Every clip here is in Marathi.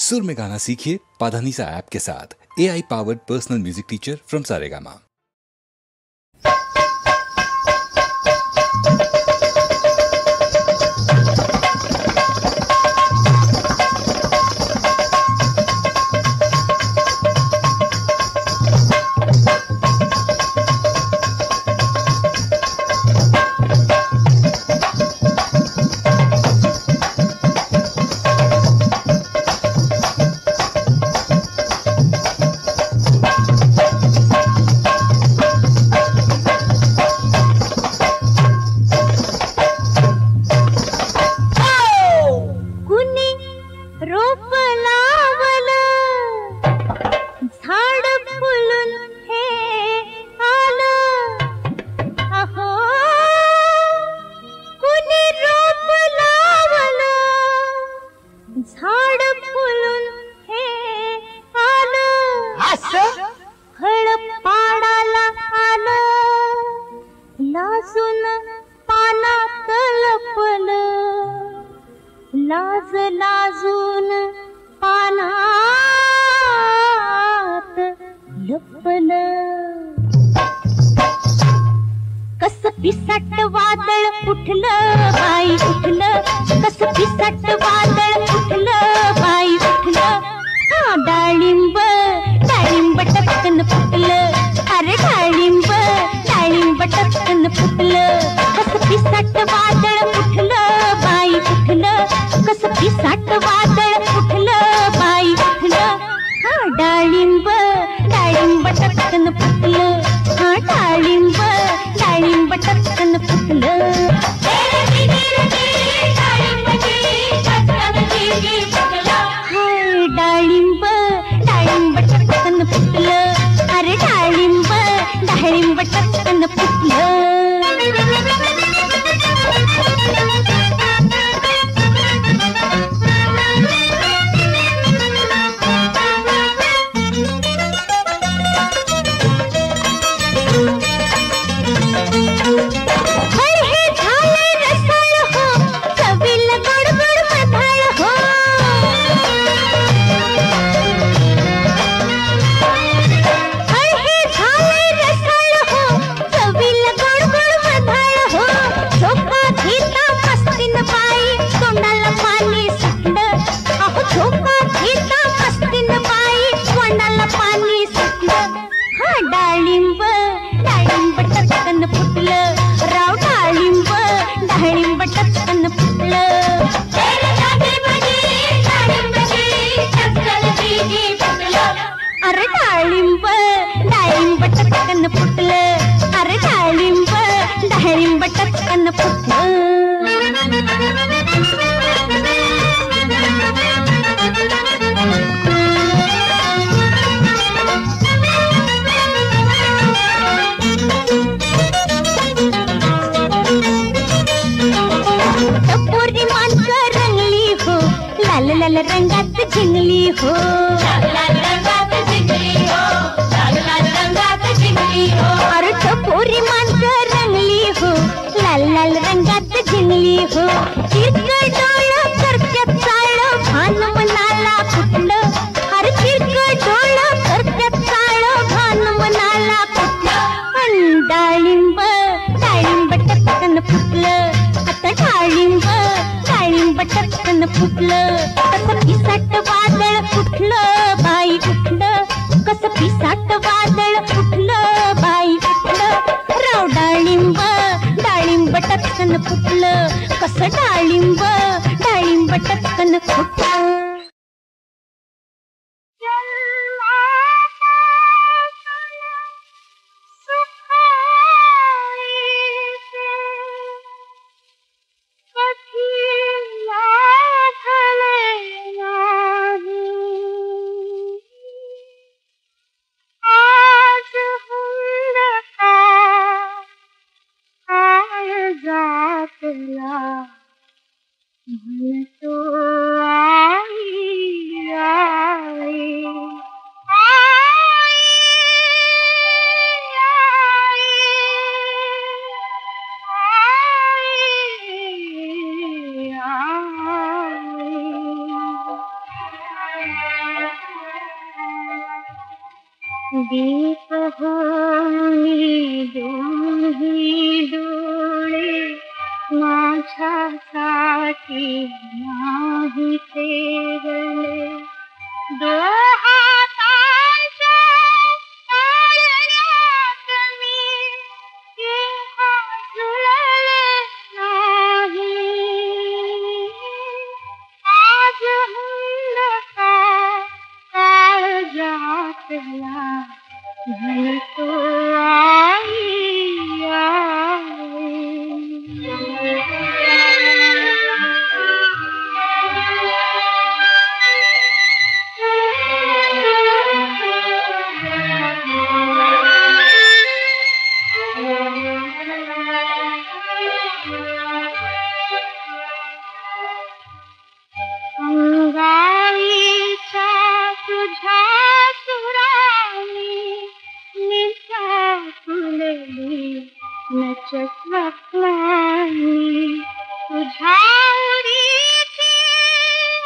सुर में गाना सीखिए पाधानीसा ऐप के साथ। AI powered personal music teacher from Saregama. लाज लाजून पानात लपल कस पिसाट वादळ उठलं बाई उठलं कस पिसाट वादळ उठलं बाई उठलं हा डाळिंब डाळिंब टपकन फुटलं अरे डाळिंब डाळिंब टपकन फुटलं कस पिसाट वादळ उठलं बाई उठलं कस पिसाट वादळ उठलं बाई उठलं हा डाळिंब डाळिंब टपकन फुटलं हा डाळिंब डाळिंब टपकन फुटलं डाळिंब डाळिंब टपकन फुटलं अरे डाळिंब डाळिंब टपकन फुटलं डाळिंब डाळिंब टपकन फुटलं राव डाळिंब डाळिंब टपकन फुटलं अरे डाळिंब डाळिंब टपकन फुटलं अरे डाळिंब डाळिंब टपकन फुटलं लाल रंगात जिंगली हो लाल रंगात जिंगली हो लाल रंगात जिंगली हो अरे टपोरी माणसं रंगली हो लाल रंगात जिंगली हो चिरकळ डोळं करत्यात चाळं भान मनाला कुठलं अरे चिरकळ डोळं करत्यात चाळं भान मनाला कुठलं डाळिंब डाळिंब टपकन फुटलं आता डाळिंब डाळिंब टपकन फुटलं कस पिसाट वादळ उठलं बाई उठलं कस पिसाट वादळ उठलं बाई उठलं राव डाळिंब डाळिंब टपकन फुटलं कस डाळिंब डाळिंब टपकन फुटलं दीप उम्मीदों ही डोळे माझ्यासाठी नाही तेरले दो हातांच्या ताळण्यात मी केव्हा जुळले नाही आज हुंदका काळजातला म्हणतो आई आई अंगाईच्या तुझ्या सुरानी निशा फुलली नच स्वप्नानी तुझ्या उरीची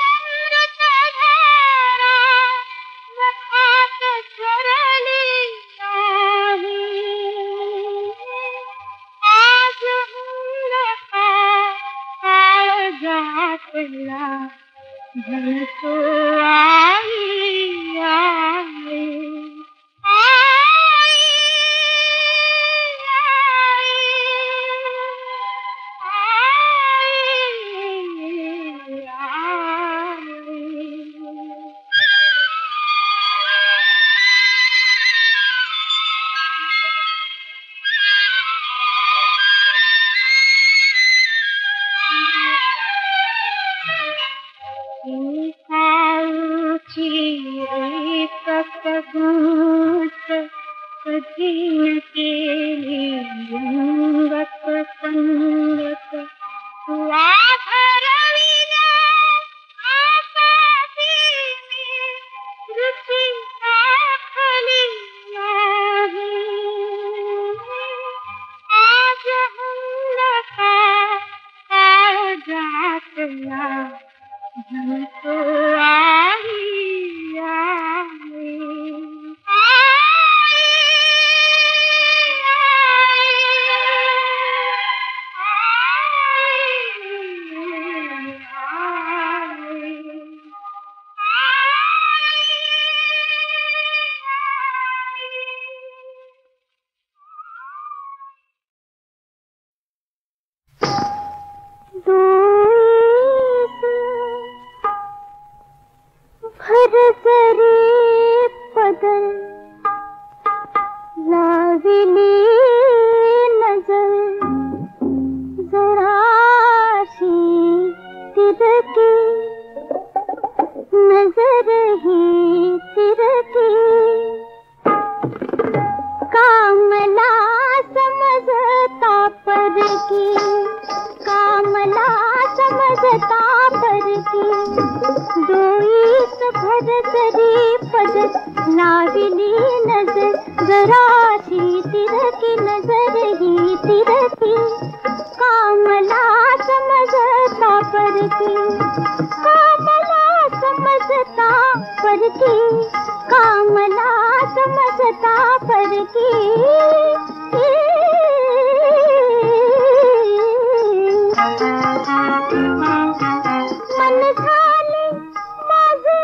अमृतधारा मुखात झरली नाही आज हुंदका काळजातला म्हणतो आई आई कधी न केली अंगत संगत तुला भरविल्या आकाशी मी रुची दाखली नाही आज हुंदका काळजातला म्हणतो आई आई भरसरी पदर लाविली नजर जराशी तिरकी नजर ही तिरकी कामला समजता परकी कामला समजता परकी डोईस भरसरी पदर लाविली नजर जराशी तिरकी नजर ही तिरकी कामला समजता परकी कामला समजता परकी कामला समजता परकी मन झाले माझे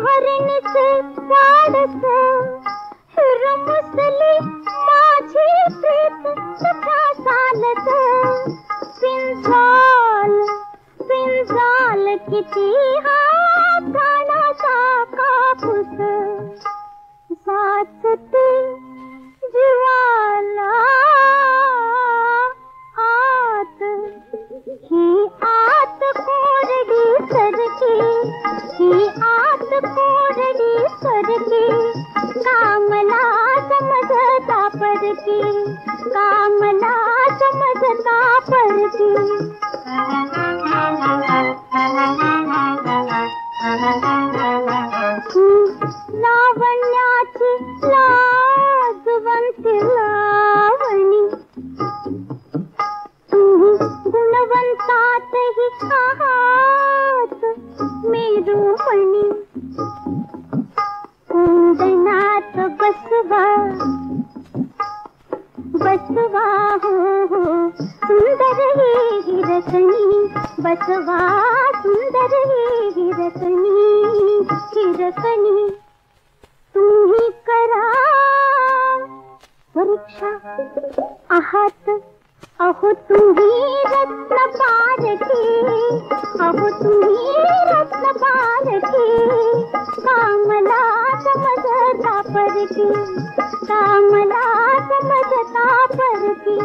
हरणीचे वाडस रमसली माझी प्रीत तुझ्या चालत पिंजाल पिंजाल किती हा प्राणाचा कापूस साचते जीवाला आत ही आत कोरडी सरकी ही आत कोरडी सरकी कामला समजता परकी कामला समजता परकी लावण्याची लाजवंत लावणी गुणवंतातही आहात मेरुमणी कुंदनात बसव बसवा सुंदर हिरकणी हिरकणी तुम्ही करा परीक्षा आहात अहो तुम्ही रत्न पारखी अहो तुम्ही रत्न पारखी कामला समजता परखी कामला समजता परखी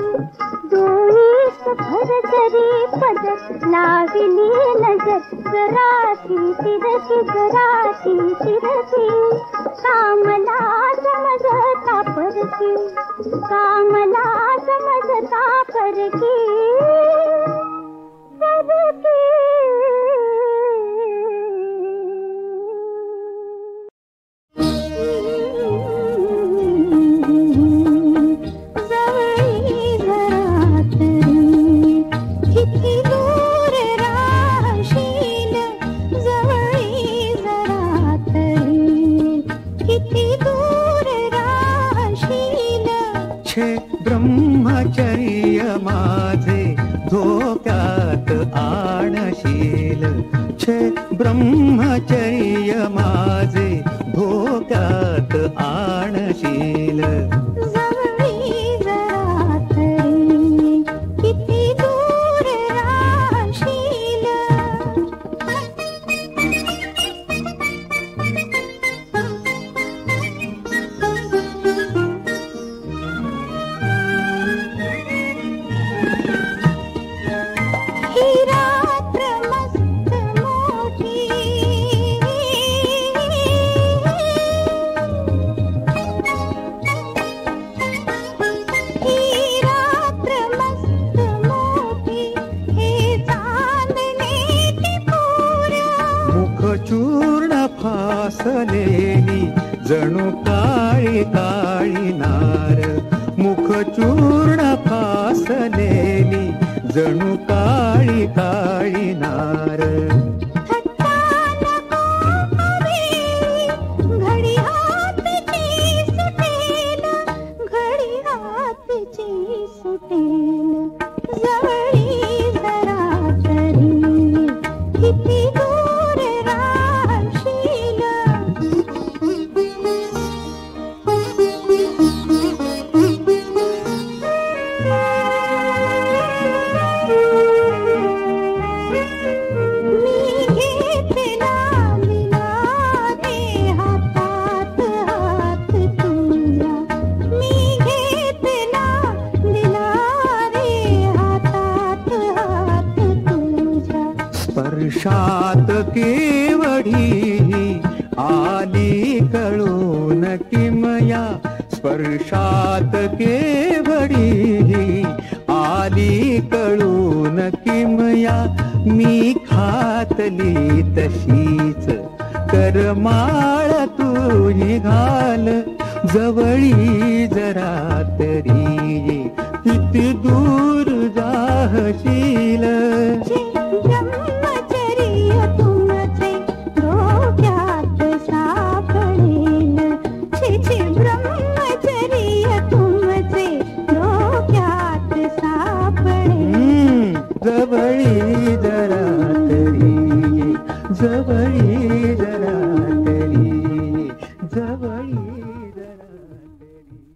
डोळीस भर जरी पदर लाविली नजर जराशी तिरकी कामला समजता परखी कामला समजता परखी ब्रह्मचर्य माझे धोक्यात आणशील छे ब्रह्मचर्य माझे धोक्यात आणशील जवळी जरा तरी किती दूर राहशील चूर्ण फासलेली जणू काळी काळी नार मुख चूर्ण फासलेली जणू काळी काळी नार घडी हातची सुटेल जवळी जरा तरी किती दूर राहशील मी घेतला दिला रे हातात हात तुझ्या मी घेतला दिला रे हातात हात तुझ्या स्पर्शात केवढी आली कळून किमया स्पर्शात केवढी आली कळून किमया मी खातली तशीच करमाळ तू घाल जवळी जरा तरी किती दूर जाहशील ब्रह्मचर्य तुमचे डोक्यात सापडेल छे छे ब्रह्मचर्य तुमचे डोक्यात सापडेल जवळी जरा तरी जवळी जरा तरी जवळी जरा तरी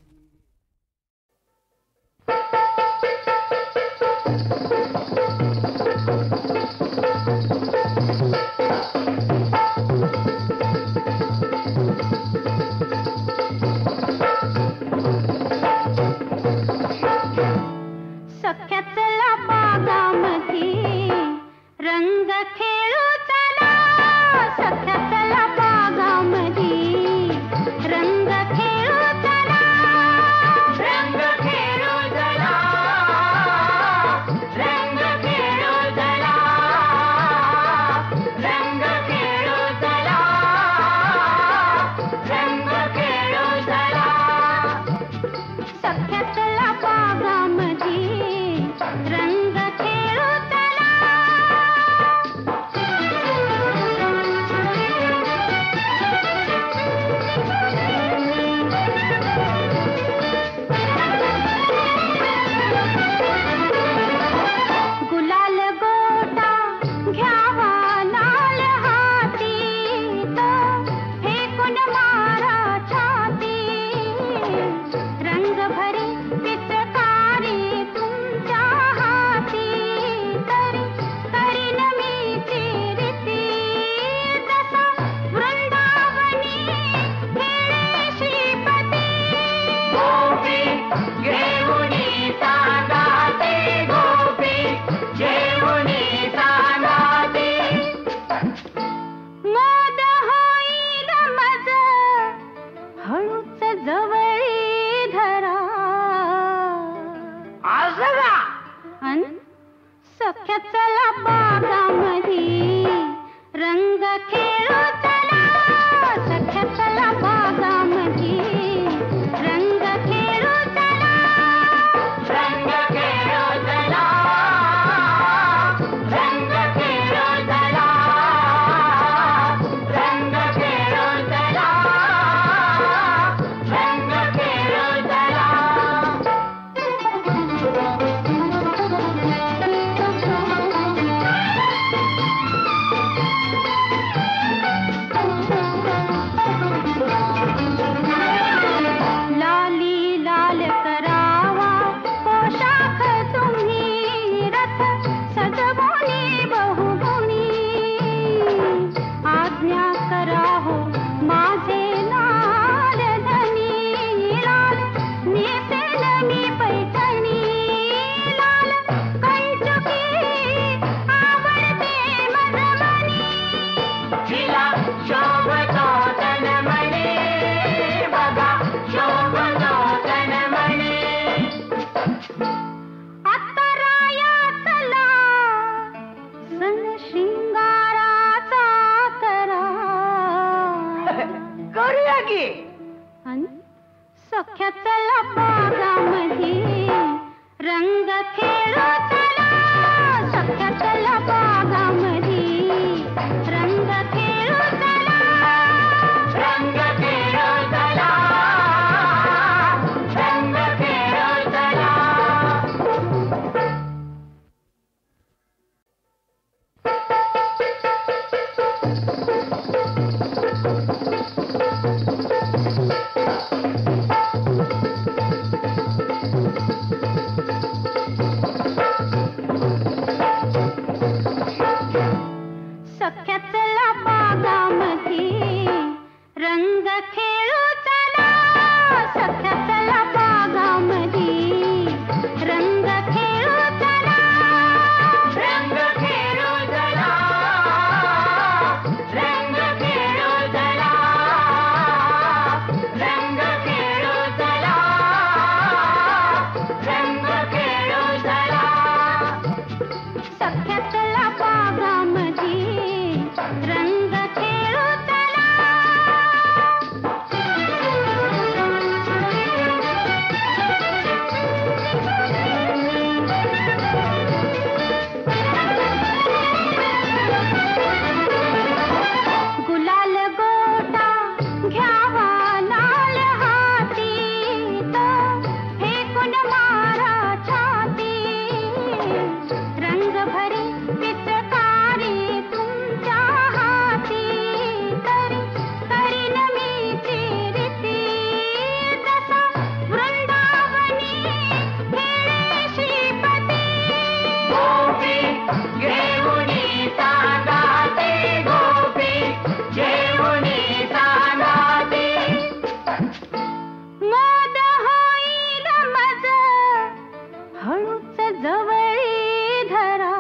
करूया की. अन सख्या चला बागामध्ये रंग खेळू चला. सख्या चला बागामध्ये रंग खेळू चला. रंग खेळू चला. रंग खेळू चला. सख्या चला बागामध्ये रंग खेळू चला. सख्या चला बागामध्ये रंग खेळू चला. रंग खेळू चला. रंग खेळू चला. रंग खेळू चला. रंग खेळू चला. सख्या चला बागामध्ये रंग खेळू चला. गुलाल गोटा घ्यावा लाल हाती तो फेकून मारा छाती. रंग भरी पिचकारी तुमच्या हाती तरी करीन मी चिरिती. जसा वृंदावनी खेळे श्रीपती. गोपी घेऊनी सांगाते. गोपी घेऊनी सांगाते. मोद होईल मज हळूच जवळी धरा.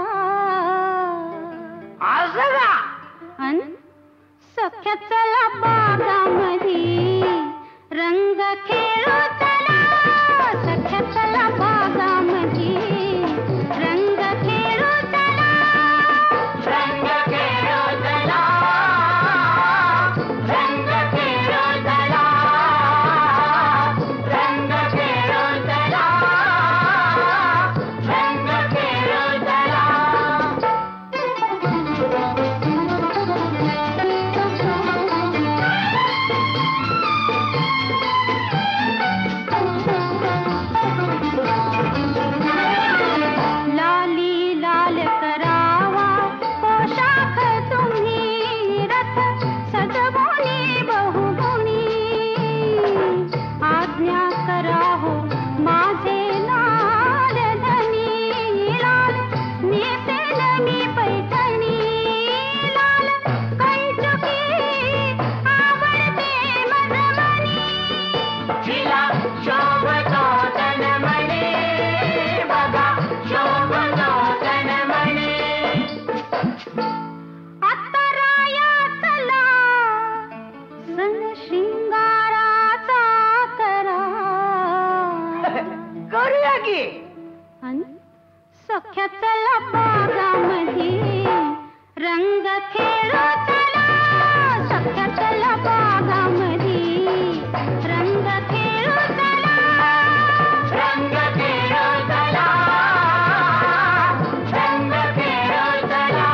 असं का? अन सख्या चला बागामध्ये रंग खेळू चला. सख्या चला बागामध्ये रंग खेळू चला. रंग खेळू चला. रंग खेळू चला. रंग खेळू चला. रंग खेळू चला. लाली लाल करावा पोशाख तुम्ही रथ सजवुनी बहुगुणी. आज्ञा करा हो माझे लाल धनी. लाल नेसेन मी पैठणी. लाल कैचुकी आवडते मजमनी. तिला शोभतो तनमने. बघा शोभतो तनमने. आता राया चला सन शृंगाराचा करा. करूया की. अन सख्या चला बागामध्ये रंग खेळू चला. सख्या चला बागामध्ये रंग खेळू चला. रंग खेळू चला. रंग खेळू चला.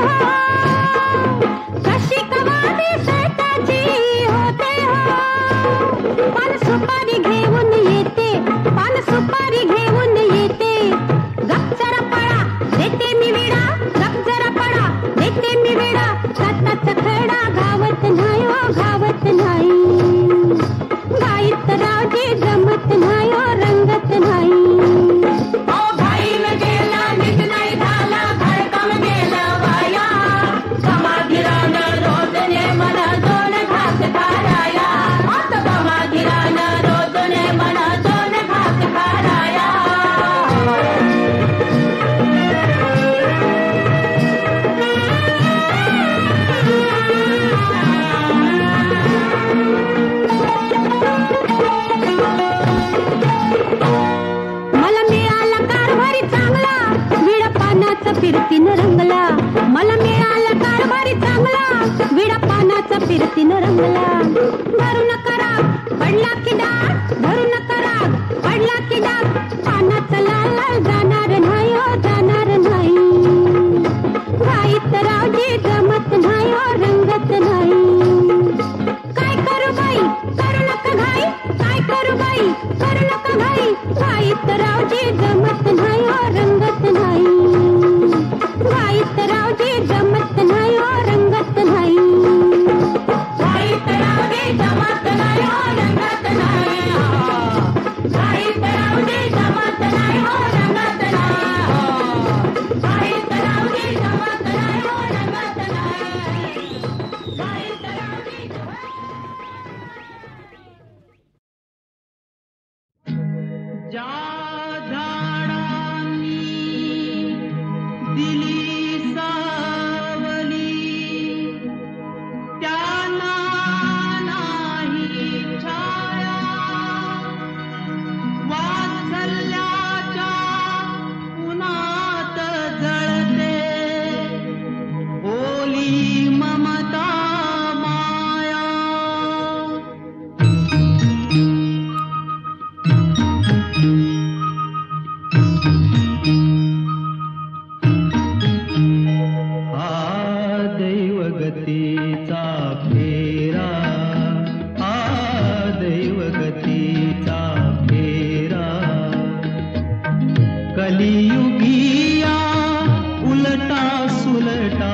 हो कशी कवाली स्वतःची होते हो पान सुपारी घेऊन येते पान सुपारी घेऊन येते गप जरा पळा देते मी विडा गप जरा पळा देते मी विडा स्वतःचा खडा गावत नाही हो गावत नाही गाईत रावजी जमत नाही हो रंगत नाही ओ भाई न गेला नीट नाही झाला भरकम गेलं वाया समाधीरानं रोजने मला दोन घास खाराया आता समाधीरानं रोजने मला दोन घास खाराया मला मिळाला कारभारी चांगला विडा पानाचा फिरतीन रंगला मला मिळाला कारभारी चांगला विडा पानाचा फिरतीन रंगला धरू नका राग पडला की डाग धरू नका राग पडला की डाग पानाचा लाल लाल जाणार नाही हो जाणार नाही गाईत रावजी जमत नाही हो रंगत नाही काय करू बाई करू नका घाई काय करू बाई करू नका घाई गाईत रावजी जमत नाही हो रंगत नाही गाईत रावजी जमत नाही हो रंगत नाही गाईत रावजी जमत नाही हो रंगत नाही गाईत रावजी जमत नाही हो रंगत नाही गाईत रावजी जमत नाही हो रंगत नाही गाईत रावजी ज्या झाडांनी दिली सावली त्यांना नाही छाया वात्सल्याच्या उन्हात जळते ओली ममता माया दैवगतीचा फेरा दैवगतीचा फेरा कलियुगिया उलटा सुलटा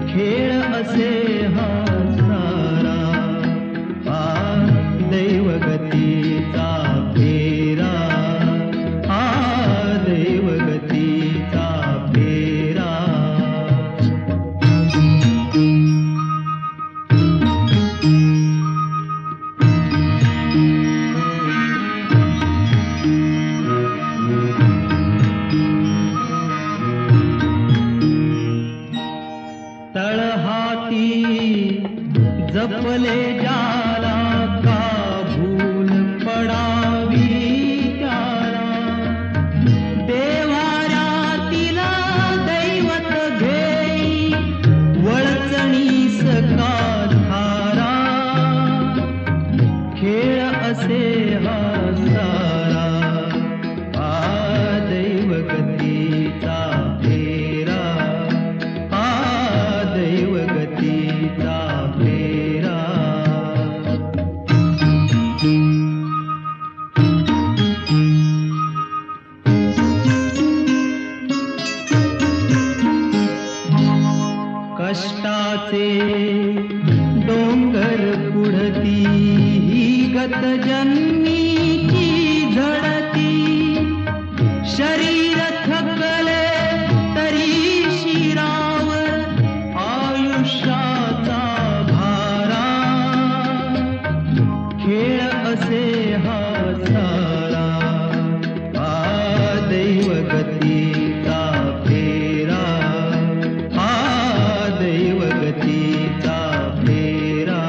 खेळ असे हा सारा दैवगतीचा फेरा दैवगतीचा फेरा तळहाती जपले जाला का भूल पडावी त्याला देवाऱ्यातील दैवत घेई वळचणीस का धारा खेळ असे हा सारा दैवगतीचा फेरा दैवगतीचा फेरा कष्टाचे डोंगर पुढती ही गत जन्मीची झडती शरीर थकले तरी शिरावर आयुष्याचा भारा खेळ असे हा सारा दैवगतीचा फेरा दैवगतीचा फेरा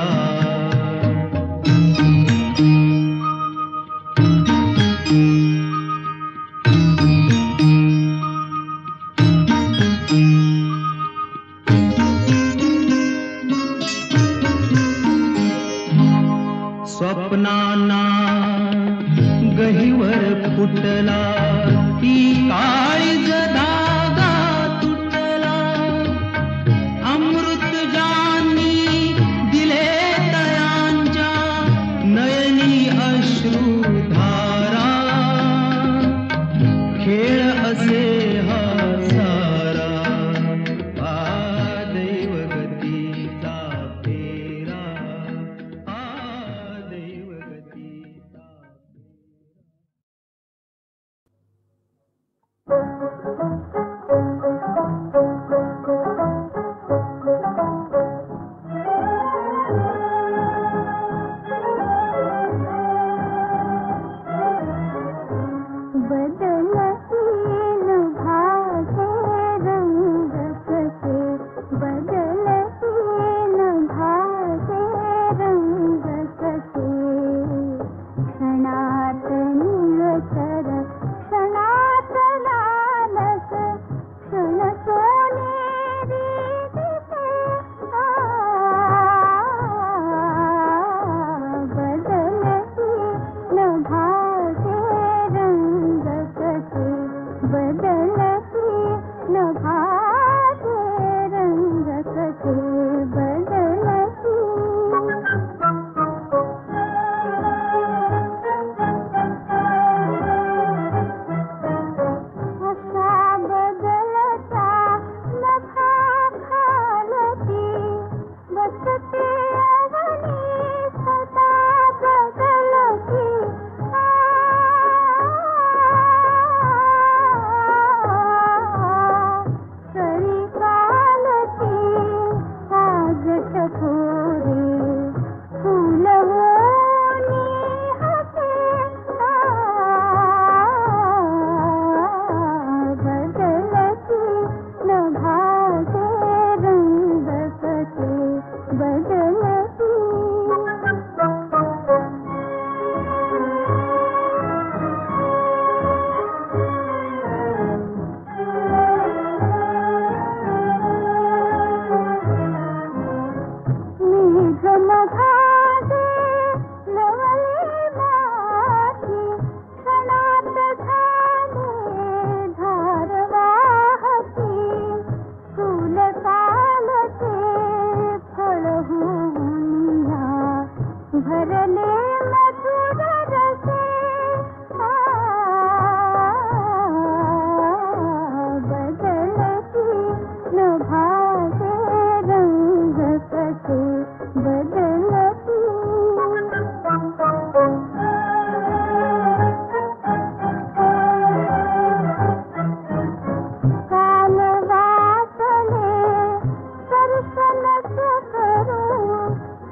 भासे रंग कसे बदलती काल वासले दर्शन करू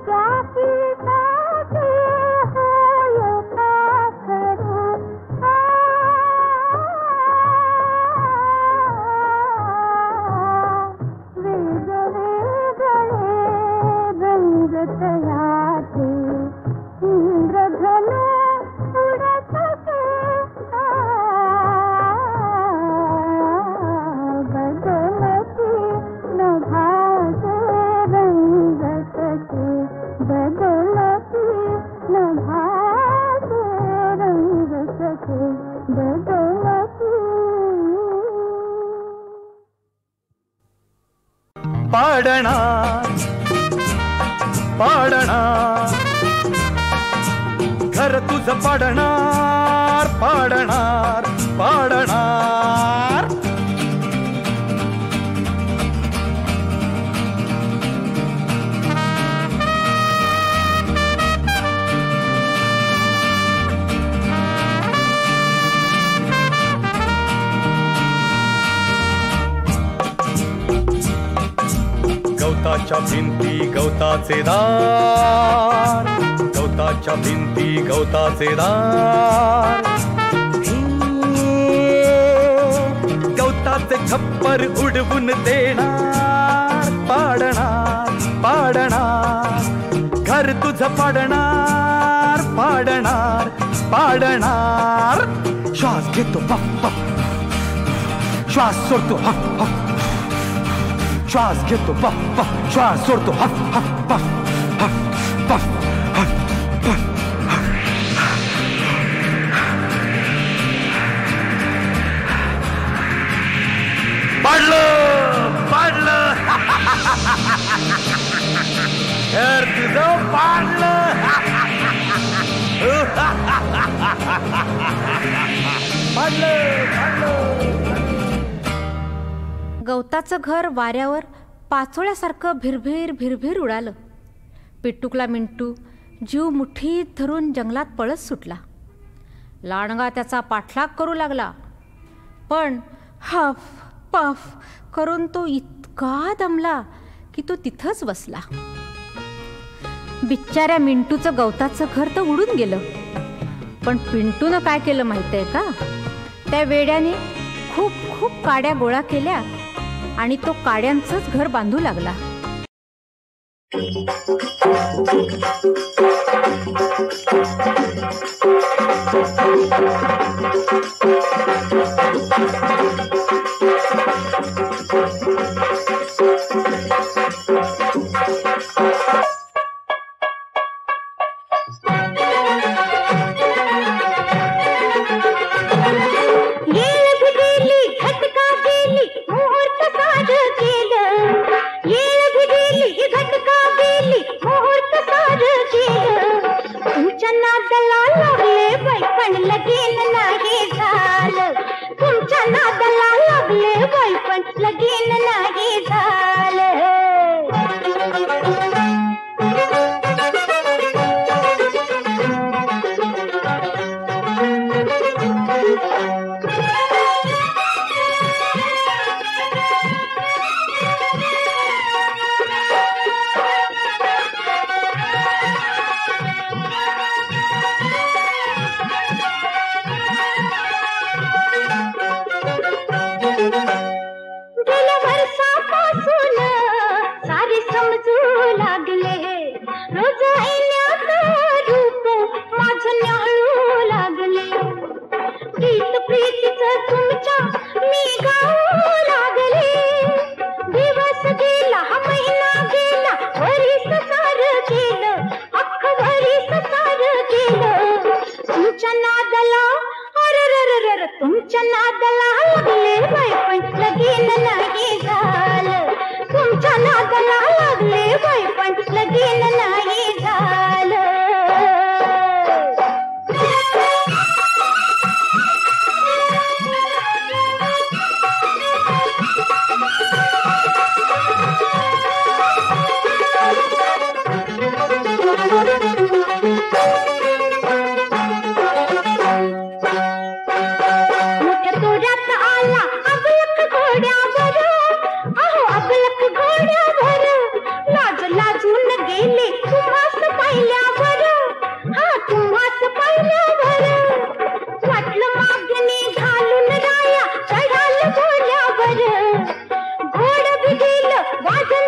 त्याची साथी होय पाखरू वेगवेगळे रंग तयाचे इंद्रधनु उडत बदलती नभासे रंग कसे बदलती नभासे रंग कसे बदलती पाडणार पाडणार घर तुझं पाडणार पाडणार पाडणार गवताच्या भिंती गवताचे दार गवताच्या भिंती गवताचे दार गवताचे छप्पर उडवून देणार पाडणार पाडणार घर तुझं पाडणार पाडणार पाडणार श्वास घेतो पफ पफ श्वास सोडतो हफ हफ श्वास घेतो पफ पफ श्वास सोडतो हफ हफ पफ हफ पफ हफ पफ पाडलं पाडलं घर तुझं पाडलं पाडलं पाडलं गवताचं घर वाऱ्यावर पाचोळ्यासारखं भिरभिर भिरभिर उडालं. पिट्टूकला मिंटू जीव मुठीत धरून जंगलात पळत सुटला. लांडगा त्याचा पाठलाग करू लागला, पण हफ पफ करून तो इतका दमला की तो तिथंच बसला. बिचाऱ्या मिंटूचं गवताचं घर तर उडून गेलं, पण पिंटूनं काय केलं माहितीये का? त्या वेड्याने खूप खूप काड्या गोळा केल्या आणि तो काड्यांचंच घर बांधू लागला.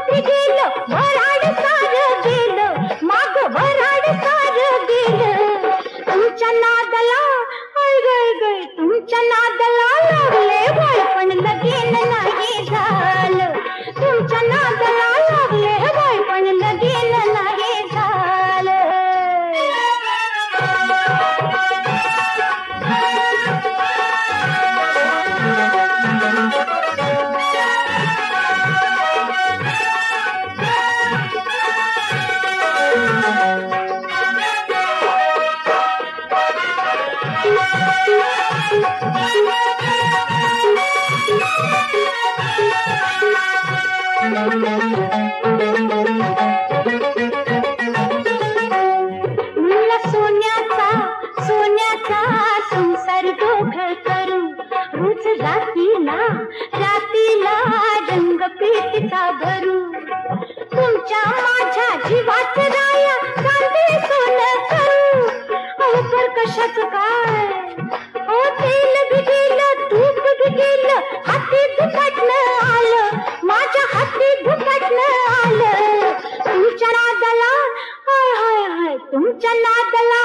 कधी गेलं वराड सारं गेलं, माग वराड सारं गेलं. तुमच्या नादाला हाय गय गय, तुमच्या नादाला लागले वय पण लगीन नाही झालं. तुमच्या नादाला लागले वय पण लगीन नाही झालं. मुला सोन्याचा सोन्याचा संसार दोघं करू, रोज रातीला रातीला रंग पेटीचा भरू. तुमच्या माझ्या जीवाच राया चांदी सोनं करू. अहो पर कशाचं काय, ओ तेल बी गेलं तूप बी गेलं, हाती दुपटणं आलं, माझ्या हाती दुपटणं आलं. तुमच्या नादाला हाय हाय हाय, तुमच्या नादाला